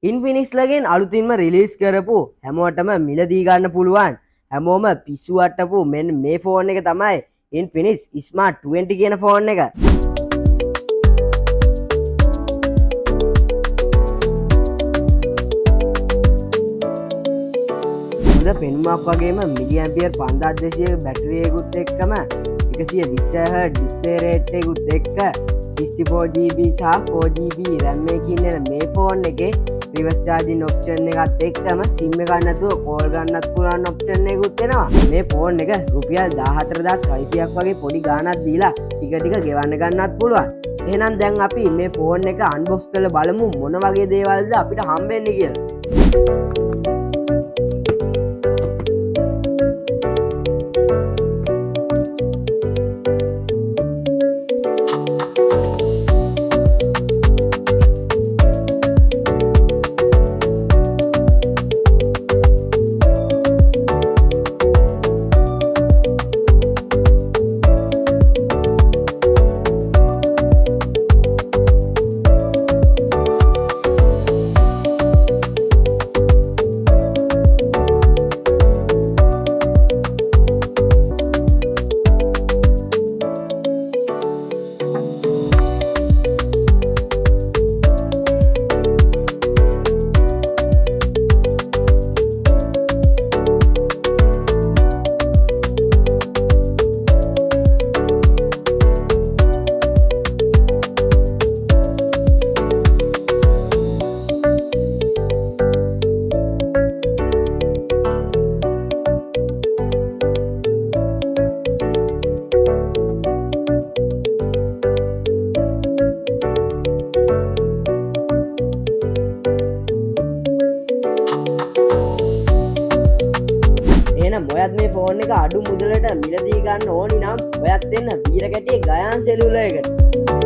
ඉන්ෆිනික්ස් ලගෙන් අලුතින්ම release කරපු හැමෝටම මිලදී ගන්න පුළුවන් හැමෝම පිස්සු වට්ටපු මෙන්න මේ ෆෝන් එක තමයි ඉන්ෆිනික්ස් ස්මාර්ට් 20 කියන ෆෝන් එක. හොඳ පෙනුමක් වගේම මිලි ඇම්පියර් 5200 බැටරි එකකුත් එක්කම 120 Hz ඩිස්ප්ලේ රේට් එකකුත් එක්ක 64GB සහ 4GB RAM එකකින් එන මේ ෆෝන් එකේ රිවර්ස් චාර්ජින් ඔප්ෂන් එකත් එක්කම SIM එකක් නැතුව කෝල් ගන්නත් පුළුවන් ඔප්ෂන් එකකුත් එනවා. මේ ෆෝන් එක රුපියල් 14600ක් වගේ පොඩි ගාණක් දීලා ටික ටික ගෙවන්න ගන්නත් පුළුවන්. එහෙනම් දැන් අපි මේ ෆෝන් එක අන්බොක්ස් කරලා බලමු මොන වගේ දේවල්ද අපිට හම්බෙන්නේ කියලා. ඔයත් මේ ෆෝන් එක අඩු මුදලට මිලදී ගන්න ඕනි නම් ඔයත් එන්න බීරකැටියේ ගයාන් සෙලුලර් එකට.